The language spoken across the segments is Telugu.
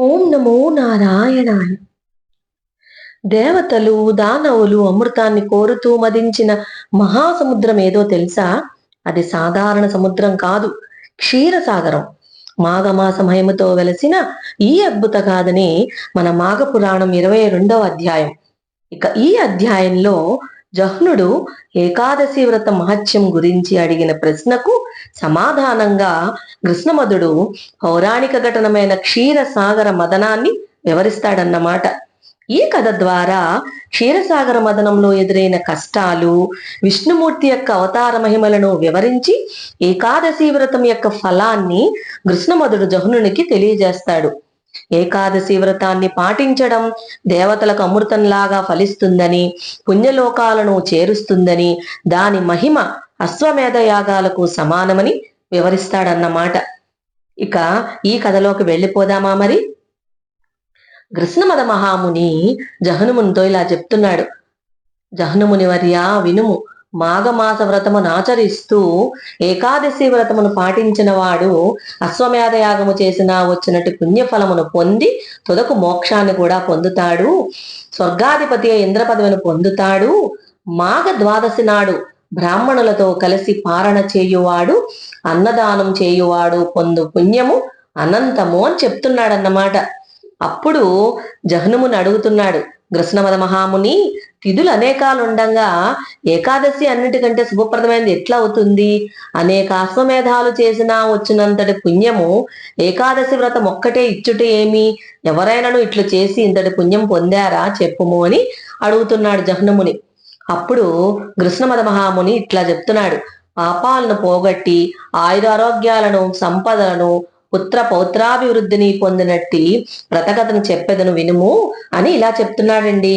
ఓం నమో నారాయణాయ. దేవతలు, దానవులు అమృతాన్ని కోరుతూ మదించిన మహాసముద్రం ఏదో తెలుసా? అది సాధారణ సముద్రం కాదు, క్షీరసాగరం. మాఘమాస మహిమతో వెలసిన ఈ అద్భుత గాథని మన మాఘ పురాణం 22వ అధ్యాయం. ఇక ఈ అధ్యాయంలో జహ్నుడు ఏకాదశి వ్రత మహత్యం గురించి అడిగిన ప్రశ్నకు సమాధానంగా కృష్ణమధుడు పౌరాణిక ఘటనమైన క్షీరసాగర మదనాన్ని వివరిస్తాడన్నమాట. ఈ కథ ద్వారా క్షీరసాగర మదనంలో ఎదురైన కష్టాలు, విష్ణుమూర్తి యొక్క అవతార మహిమలను వివరించి ఏకాదశి వ్రతం యొక్క ఫలాన్ని కృష్ణమధుడు జహ్నునికి తెలియజేస్తాడు. ఏకాదశి వ్రతాన్ని పాటించడం దేవతలకు అమృతంలాగా ఫలిస్తుందని, పుణ్యలోకాలను చేరుస్తుందని, దాని మహిమ అశ్వమేధ యాగాలకు సమానమని వివరిస్తాడన్నమాట. ఇక ఈ కథలోకి వెళ్ళిపోదామా మరి? కృష్ణమద మహాముని జహ్నుమునితో ఇలా చెప్తున్నాడు. జహ్నుముని వర్య వినుము. మాఘమాస వ్రతమును ఆచరిస్తూ ఏకాదశి వ్రతమును పాటించిన వాడు అశ్వమేధ యాగము చేసినా వచ్చినట్టు పుణ్యఫలమును పొంది తుదకు మోక్షాన్ని కూడా పొందుతాడు. స్వర్గాధిపతి ఇంద్ర పదవిని పొందుతాడు. మాఘ ద్వాదశి నాడు బ్రాహ్మణులతో కలిసి పారణ చేయువాడు, అన్నదానం చేయువాడు పొందు పుణ్యము అనంతము అని చెప్తున్నాడన్నమాట. అప్పుడు జహ్నుముని అడుగుతున్నాడు, కృష్ణమద మహాముని, తిథులు అనేకాలుండగా ఏకాదశి అన్నిటికంటే శుభప్రదమైనది ఎట్లా అవుతుంది? అనేక అశ్వమేధాలు చేసినా వచ్చినంతటి పుణ్యము ఏకాదశి వ్రతం ఒక్కటే ఇచ్చుట ఏమి? ఎవరైనాను ఇట్లు చేసి ఇంతటి పుణ్యం పొందారా చెప్పుము అని అడుగుతున్నాడు జహ్నుముని. అప్పుడు కృష్ణమద మహాముని ఇట్లా చెప్తున్నాడు, పాపాలను పోగొట్టి ఆయురారోగ్యాలను, సంపదలను, పుత్ర పౌత్రాభివృద్ధిని పొందినట్టి వ్రతకథను చెప్పెదను వినుము అని ఇలా చెప్తున్నాడండి.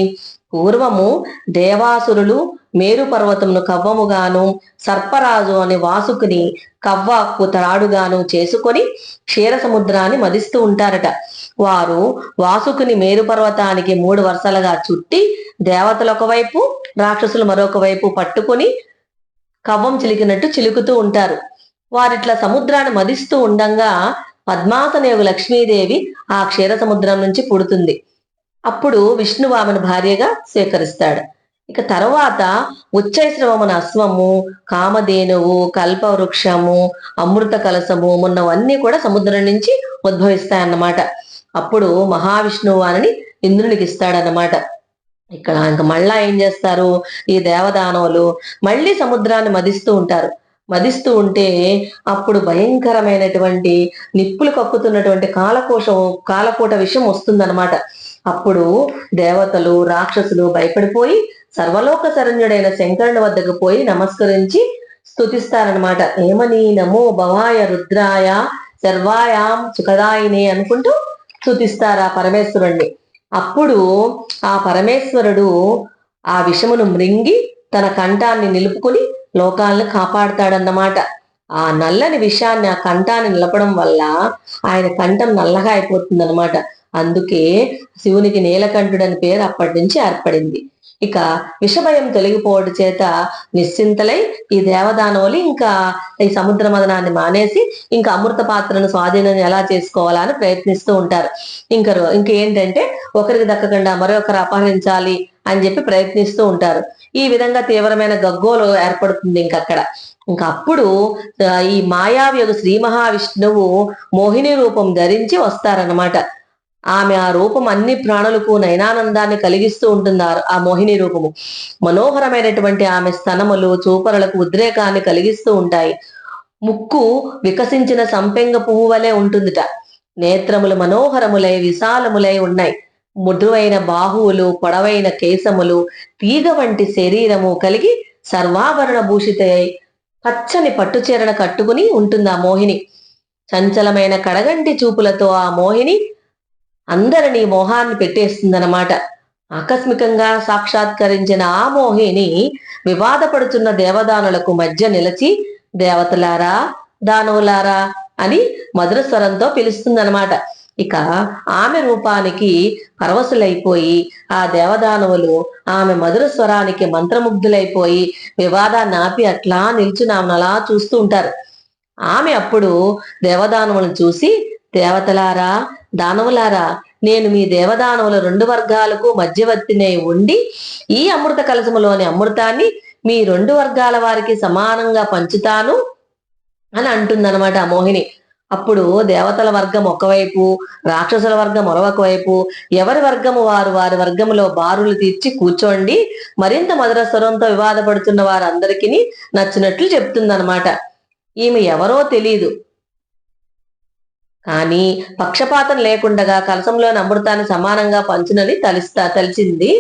పూర్వము దేవాసురులు మేరు పర్వతమును కవ్వముగాను, సర్పరాజు అనే వాసుకుని కవ్వకు తాడుగాను చేసుకొని క్షీర సముద్రాన్ని మదిస్తూ ఉంటారట. వారు వాసుకుని మేరు పర్వతానికి 3 వరుసలుగా చుట్టి దేవతలు ఒకవైపు, రాక్షసులు మరొక వైపు పట్టుకుని కవ్వం చిలికినట్టు చిలుకుతూ ఉంటారు. వారిట్లా సముద్రాన్ని మదిస్తూ ఉండంగా పద్మాసనయోగు లక్ష్మీదేవి ఆ క్షీర సముద్రం నుంచి పుడుతుంది. అప్పుడు విష్ణువు ఆమెను భార్యగా స్వీకరిస్తాడు. ఇక తర్వాత ఉచ్చైశ్రవమున అశ్వము, కామధేనువు, కల్పవృక్షము, అమృత కలసము మొన్నవన్నీ కూడా సముద్రం నుంచి ఉద్భవిస్తాయన్నమాట. అప్పుడు మహావిష్ణువు అని ఇంద్రునికి ఇస్తాడన్నమాట. ఇక్కడ ఇంకా మళ్ళా ఏం చేస్తారు, ఈ దేవదానవులు మళ్ళీ సముద్రాన్ని మదిస్తూ ఉంటారు. మదిస్తూ ఉంటే అప్పుడు భయంకరమైనటువంటి నిప్పులు కక్కుతున్నటువంటి కాలకూట విషయం వస్తుందన్నమాట. అప్పుడు దేవతలు, రాక్షసులు భయపడిపోయి సర్వలోక శరణ్యుడైన శంకరుని వద్దకు పోయి నమస్కరించి స్తుతిస్తారనమాట. ఏమని? నమో భవాయ రుద్రాయ సర్వాయాం సుఖదాయినే అనుకుంటూ స్తుతిస్తారు ఆ పరమేశ్వరుణ్ణి. అప్పుడు ఆ పరమేశ్వరుడు ఆ విషమును మృంగి తన కంఠాన్ని నిలుపుకుని లోకాలను కాపాడుతాడన్నమాట. ఆ నల్లని విషయాన్ని ఆ కంఠాన్ని నిలపడం వల్ల ఆయన కంఠం నల్లగా అయిపోతుంది అనమాట. అందుకే శివునికి నీలకంఠుడని పేరు అప్పటి నుంచి ఏర్పడింది. ఇక విషభయం తొలగిపోవడం చేత నిశ్చింతలై ఈ దేవదానవులు ఇంకా ఈ సముద్ర మదనాన్ని మానేసి ఇంకా అమృత పాత్రను స్వాధీనం ఎలా చేసుకోవాలా అని ప్రయత్నిస్తూ ఉంటారు. ఇంకేంటంటే ఒకరికి దక్కకుండా మరొకరు అపహరించాలి అని చెప్పి ప్రయత్నిస్తూ ఉంటారు. ఈ విధంగా తీవ్రమైన గగ్గోలు ఏర్పడుతుంది ఇంకక్కడ. ఇంకా అప్పుడు ఈ మాయావియోగు శ్రీ మహావిష్ణువు మోహిని రూపం ధరించి వస్తారన్నమాట. ఆమె ఆ రూపం అన్ని ప్రాణులకు నయనానందాన్ని కలిగిస్తూ ఉంటుంది. ఆ మోహిని రూపము మనోహరమైనటువంటి ఆమె స్తనములు చూపరులకు ఉద్రేకాన్ని కలిగిస్తూ ఉంటాయి. ముక్కు వికసించిన సంపెంగ పువ్వు వలె ఉంటుందిట. నేత్రములు మనోహరములై విశాలములై ఉన్నాయి. మృదువైన బాహువులు, పొడవైన కేశములు, తీగ వంటి శరీరము కలిగి సర్వాభరణ భూషితై పచ్చని పట్టుచీరను కట్టుకుని ఉంటుంది ఆ మోహిని. చంచలమైన కడగంటి చూపులతో ఆ మోహిని అందరినీ మోహాన్ని పెట్టేస్తుందన్నమాట. ఆకస్మికంగా సాక్షాత్కరించిన ఆ మోహిని వివాదపడుతున్న దేవదానులకు మధ్య నిలిచి దేవతలారా, దానవులారా అని మధుర స్వరంతో పిలుస్తుందన్నమాట. ఇక ఆమె రూపానికి పరవశులైపోయి ఆ దేవదానవులు ఆమె మధుర స్వరానికి మంత్రముగ్ధులైపోయి వివాదాన్ని ఆపి అట్లా నిల్చుని ఆమెను అలా చూస్తూ ఉంటారు. ఆమె అప్పుడు దేవదానవులను చూసి, దేవతలారా, దానవులారా, నేను మీ దేవదానవుల 2 వర్గాలకు మధ్యవర్తినై ఉండి ఈ అమృత కలశములోని అమృతాన్ని మీ 2 వర్గాల వారికి సమానంగా పంచుతాను అని అంటుందన్నమాట ఆ మోహిని. అప్పుడు దేవతల వర్గం ఒకవైపు, రాక్షసుల వర్గం మరొక వైపు, ఎవరి వర్గము వారు వారి వర్గములో బారులు తీర్చి కూర్చోండి, మరింత మధుర స్వరంతో వివాదపడుతున్న వారందరికీ నచ్చినట్లు చెప్తుందన్నమాట. ఈమె ఎవరో తెలీదు, కానీ పక్షపాతం లేకుండగా కలశంలోని అమృతాన్ని సమానంగా పంచునని తలిచింది.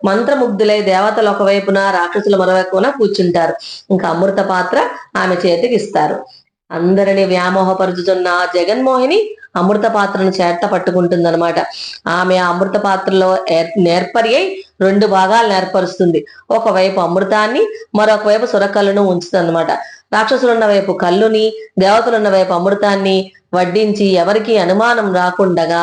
మంత్రముగ్ధులై దేవతలు ఒకవైపున, రాక్షసులు మరోవైపున కూర్చుంటారు. ఇంకా అమృత పాత్ర ఆమె చేతికి ఇస్తారు. అందరిని వ్యామోహపరుచుతున్న జగన్మోహిని అమృత పాత్రను చేత పట్టుకుంటుందన్నమాట. ఆమె ఆ అమృత పాత్రలో నేర్పరి అయి 2 భాగాలు నేర్పరుస్తుంది. ఒకవైపు అమృతాన్ని, మరొక వైపు సురకల్లును ఉంచుతుందన్నమాట. రాక్షసులున్న వైపు కల్లుని, దేవతలున్న వైపు అమృతాన్ని వడ్డించి ఎవరికి అనుమానం రాకుండగా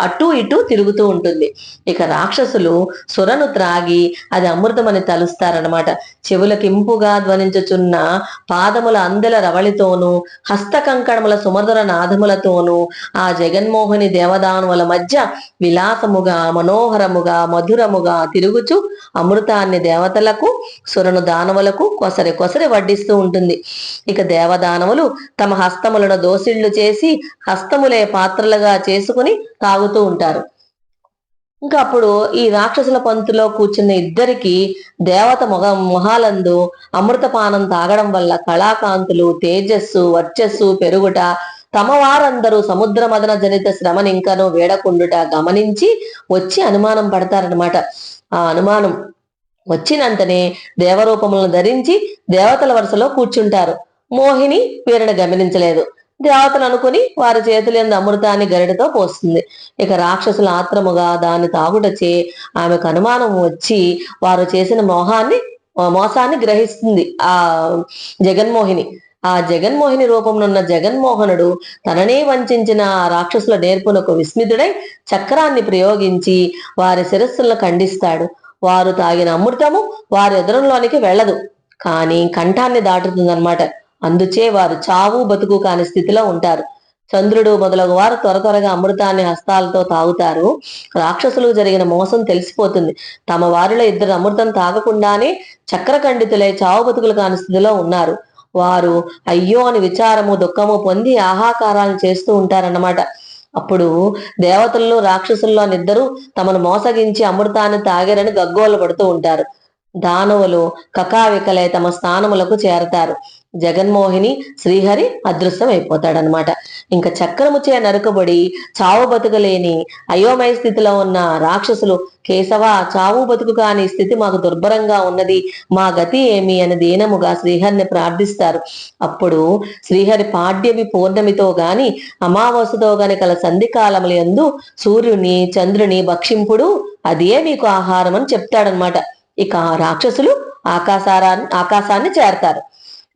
అటూ ఇటూ తిరుగుతూ ఉంటుంది. ఇక రాక్షసులు సురను త్రాగి అది అమృతమని తలుస్తారనమాట. చెవులకింపుగా ధ్వనించుచున్న పాదముల అందెల రవళితోనూ, హస్త కంకణముల సుమధుర నాదములతోనూ ఆ జగన్మోహిని దేవదానువుల మధ్య విలాసముగా, మనోహరముగా, మధురముగా తిరుగుచు అమృతాన్ని దేవతలకు, సురను దానవులకు కొసరి కొసరి వడ్డిస్తూ ఉంటుంది. ఇక దేవదానవులు తమ హస్తములను దోసిళ్లు చేసి హస్తములే పాత్రలుగా చేసుకుని తాగుతూ ఉంటారు. ఇంకా అప్పుడు ఈ రాక్షసుల పంతులో కూర్చున్న ఇద్దరికి దేవత మొహాలందు అమృతపానం తాగడం వల్ల కళాకాంతులు, తేజస్సు, వర్చస్సు పెరుగుట, తమ వారందరూ సముద్ర మదన జనిత శ్రమనింకను వేడకుండుట గమనించి వచ్చి అనుమానం పడతారనమాట. ఆ అనుమానం వచ్చినంతనే దేవరూపములను ధరించి దేవతల వరుసలో కూర్చుంటారు. మోహిని వీరిని గమనించలేదు. దేవతలు అనుకుని వారి చేతులందు అమృతాన్ని గరిటతో పోస్తుంది. ఇక రాక్షసుల ఆత్రముగా దాన్ని తాగుటచే ఆమెకు అనుమానం వచ్చి వారు చేసిన మోసాన్ని గ్రహిస్తుంది ఆ జగన్మోహిని. ఆ జగన్మోహిని రూపంలో జగన్మోహనుడు తననే వంచిన ఆ రాక్షసుల నేర్పునకు విస్మితుడై చక్రాన్ని ప్రయోగించి వారి శిరస్సులను ఖండిస్తాడు. వారు తాగిన అమృతము వారి ఎదురులోనికి వెళ్ళదు, కానీ కంఠాన్ని దాటుతుందన్నమాట. అందుచే వారు చావు బతుకు కాని స్థితిలో ఉంటారు. చంద్రుడు మొదలగు వారు త్వరగా అమృతాన్ని హస్తాలతో తాగుతారు. రాక్షసులు జరిగిన మోసం తెలిసిపోతుంది. తమ వారిలో 2 అమృతం తాగకుండానే చక్రఖండితులై చావు బతుకులు కాని స్థితిలో ఉన్నారు. వారు అయ్యో అని విచారము, దుఃఖము పొంది ఆహాకారాలను చేస్తూ ఉంటారన్నమాట. అప్పుడు దేవతల్లో రాక్షసుల్లో నిద్దరూ తమను మోసగించి అమృతాన్ని తాగారని గగ్గోలు పడుతూ ఉంటారు. దానవులు కకావికలై తమ స్థానములకు చేరతారు. జగన్మోహిని శ్రీహరి అదృశ్యం అయిపోతాడనమాట. ఇంకా చక్రముచే నరుకబడి చావు బతుకలేని అయోమయ స్థితిలో ఉన్న రాక్షసులు, కేశవ, చావు బతుకు కాని స్థితి మాకు దుర్భరంగా ఉన్నది, మా గతి ఏమి అని దీనముగా శ్రీహరిని ప్రార్థిస్తారు. అప్పుడు శ్రీహరి పాడ్యమి పౌర్ణమితో గాని అమావాస్యతో గాని కల సంధికాలముల యందు సూర్యుని చంద్రుని భక్షింపుడు, అదే మీకు ఆహారం అని చెప్తాడనమాట. ఇక రాక్షసులు ఆకాశాన్ని చేరతారు.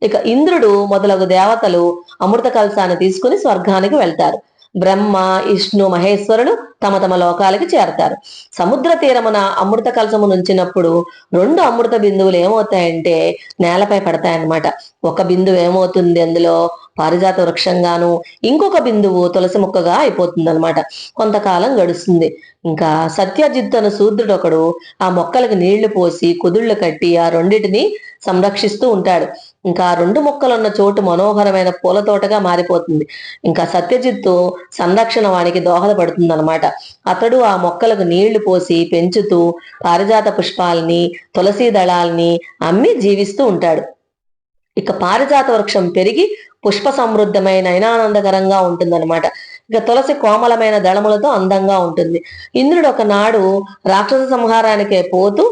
ఇక ఇంద్రుడు మొదలగు దేవతలు అమృత కలశాన్ని తీసుకుని స్వర్గానికి వెళ్తారు. బ్రహ్మ, విష్ణు, మహేశ్వరులు తమ తమ లోకాలకి చేరతారు. సముద్ర తీరమున అమృత కలశము నుంచినప్పుడు 2 అమృత బిందువులు ఏమవుతాయంటే నేలపై పడతాయన్నమాట. ఒక బిందువు ఏమవుతుంది, అందులో పారిజాత వృక్షంగాను, ఇంకొక బిందువు తులసి మొక్కగా అయిపోతుంది అనమాట. కొంతకాలం గడుస్తుంది. ఇంకా సత్యజిత్ అను శూద్రుడు ఒకడు ఆ మొక్కలకు నీళ్లు పోసి కుదుళ్లు కట్టి ఆ రెండిటిని సంరక్షిస్తూ ఉంటాడు. ఇంకా 2 మొక్కలున్న చోటు మనోహరమైన పూల తోటగా మారిపోతుంది. ఇంకా సత్యజిత్తు సంరక్షణ వానికి దోహదపడుతుంది అనమాట. అతడు ఆ మొక్కలకు నీళ్లు పోసి పెంచుతూ పారిజాత పుష్పాలని, తులసి దళాలని అమ్మి జీవిస్తూ ఉంటాడు. ఇక పారిజాత వృక్షం పెరిగి పుష్ప సమృద్ధమైన నయనానందకరంగా ఉంటుందన్నమాట. ఇక తులసి కోమలమైన దళములతో అందంగా ఉంటుంది. ఇంద్రుడు ఒకనాడు రాక్షస సంహారానికే పోతూ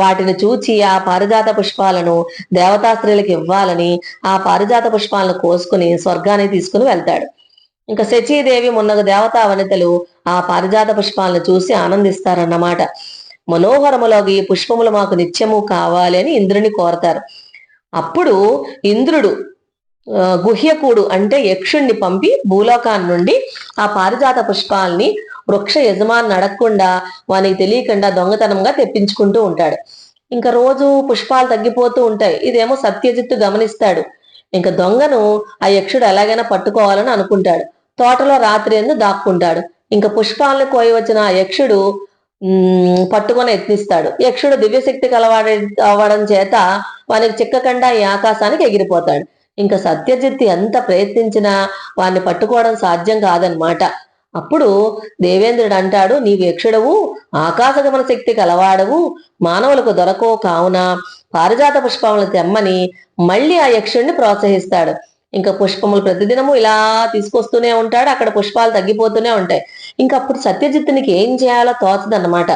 వాటిని చూచి ఆ పారిజాత పుష్పాలను దేవతా స్త్రీలకు ఇవ్వాలని ఆ పారిజాత పుష్పాలను కోసుకుని స్వర్గానికి తీసుకుని వెళ్తాడు. ఇంకా శచీదేవి మున్నగు దేవతా వనితలు ఆ పారిజాత పుష్పాలను చూసి ఆనందిస్తారన్నమాట. మనోహరములోకి పుష్పములు మాకు నిత్యము కావాలి అని ఇంద్రుని కోరతారు. అప్పుడు ఇంద్రుడు గుహ్యకుడు అంటే యక్షుణ్ణి పంపి భూలోకాన్ని నుండి ఆ పారిజాత పుష్పాలని వృక్ష యజమాని అడగకుండా వానికి తెలియకుండా దొంగతనంగా తెప్పించుకుంటూ ఉంటాడు. ఇంకా రోజు పుష్పాలు తగ్గిపోతూ ఉంటాయి. ఇదేమో సత్యజిత్తు గమనిస్తాడు. ఇంకా దొంగను ఆ యక్షుడు ఎలాగైనా పట్టుకోవాలని అనుకుంటాడు. తోటలో రాత్రి ఎందు దాక్కుంటాడు. ఇంకా పుష్పాలను కోయి వచ్చిన ఆ యక్షుడు పట్టుకొని యత్నిస్తాడు. యక్షుడు దివ్యశక్తి కలవాడి అవ్వడం చేత వానికి చిక్కకుండా ఈ ఆకాశానికి ఎగిరిపోతాడు. ఇంకా సత్యజిత్ ఎంత ప్రయత్నించినా వాడిని పట్టుకోవడం సాధ్యం కాదనమాట. అప్పుడు దేవేంద్రుడు అంటాడు, నీవు యక్షుడవు, ఆకాశగమన శక్తి కలవాడవు, మానవులకు దొరకవు కావున పారిజాత పుష్పములు తెమ్మని మళ్ళీ ఆ యక్షుడిని ప్రోత్సహిస్తాడు. ఇంకా పుష్పములు ప్రతిదినము ఇలా తీసుకొస్తూనే ఉంటాడు. అక్కడ పుష్పాలు తగ్గిపోతూనే ఉంటాయి. ఇంకా అప్పుడు సత్యజిత్తునికి ఏం చేయాలో తోచదన్నమాట.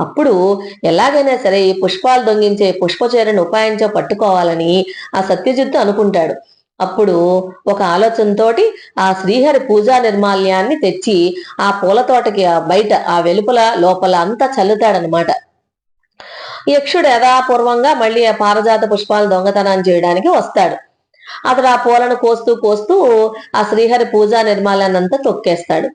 అప్పుడు ఎలాగైనా సరే ఈ పుష్పాలు దొంగించే పుష్పచేరుని ఉపాయంతో పట్టుకోవాలని ఆ సత్యజిత్తు అనుకుంటాడు. అప్పుడు ఒక ఆలోచనతోటి ఆ శ్రీహరి పూజా నిర్మాల్యాన్ని తెచ్చి ఆ పూల తోటకి బయట ఆ వెలుపల లోపల అంతా చల్లుతాడనమాట. యక్షుడు యథాపూర్వంగా మళ్ళీ ఆ పారజాత పుష్పాలు దొంగతనం చేయడానికి వస్తాడు. అతడు ఆ పూలను కోస్తూ కోస్తూ ఆ శ్రీహరి పూజా నిర్మాలాన్ని అంతా తొక్కేస్తాడు.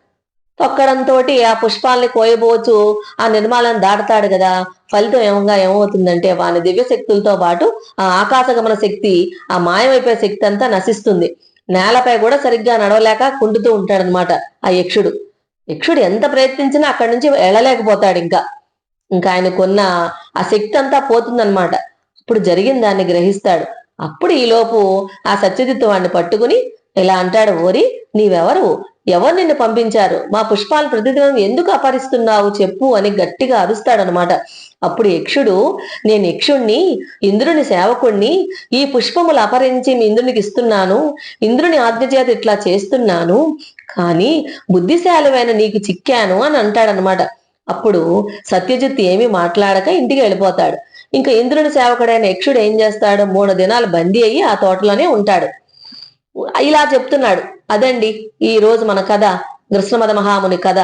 తొక్కడంతో ఆ పుష్పాలని కోయబోచు ఆ నిర్మాలను దాటుతాడు కదా. ఫలితం ఏమవుతుందంటే వాని దివ్య శక్తులతో పాటు ఆ ఆకాశగమన శక్తి, ఆ మాయమైపోయే శక్తి అంతా నశిస్తుంది. నేలపై కూడా సరిగ్గా నడవలేక కుంటుతూ ఉంటాడనమాట ఆ యక్షుడు. యక్షుడు ఎంత ప్రయత్నించినా అక్కడి నుంచి వెళ్ళలేకపోతాడు. ఇంకా ఆయనకున్న ఆ శక్తి అంతా పోతుందన్నమాట. ఇప్పుడు జరిగిన దాన్ని గ్రహిస్తాడు. అప్పుడు ఈలోపు ఆ సత్యజిత్తు వాడిని పట్టుకుని ఇలా అంటాడు, ఓరి నీవెవరు, ఎవరు నిన్ను పంపించారు, మా పుష్పాలు ప్రతిదినం ఎందుకు అపహరిస్తున్నావు చెప్పు అని గట్టిగా అరుస్తాడనమాట. అప్పుడు యక్షుడు, నేను యక్షుణ్ణి, ఇంద్రుని సేవకుణ్ణి, ఈ పుష్పములు అపహరించి మీ ఇంద్రునికి ఇస్తున్నాను, ఇంద్రుని ఆజ్ఞ చేత ఇట్లా చేస్తున్నాను, కానీ బుద్ధిశాలివైన నీకు చిక్కాను అని అంటాడనమాట. అప్పుడు సత్యజిత్ ఏమీ మాట్లాడక ఇంటికి వెళ్ళిపోతాడు. ఇంకా ఇంద్రుని సేవకుడైన యక్షుడు ఏం చేస్తాడు, 3 దినాలు బందీ అయ్యి ఆ తోటలోనే ఉంటాడు. ఇలా చెప్తున్నాడు. అదండి ఈ రోజు మన కథ, కృష్ణమద మహాముని కథ.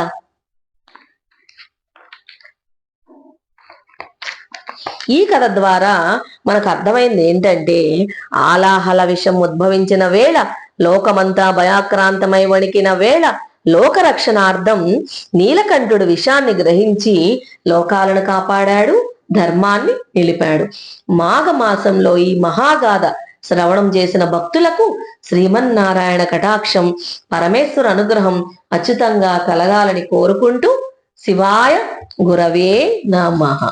ఈ కథ ద్వారా మనకు అర్థమైంది ఏంటంటే, ఆలాహల విషం ఉద్భవించిన వేళ, లోకమంతా భయాక్రాంతమై వణికిన వేళ, లోకరక్షణార్థం నీలకంఠుడు విషాన్ని గ్రహించి లోకాలను కాపాడాడు, ధర్మాన్ని నిలిపాడు. మాఘమాసంలో ఈ మహాగాథ శ్రవణం చేసిన భక్తులకు శ్రీమన్నారాయణ కటాక్షం, పరమేశ్వర అనుగ్రహం అచ్యుతంగా కలగాలని కోరుకుంటూ శివాయ గురవే నమః.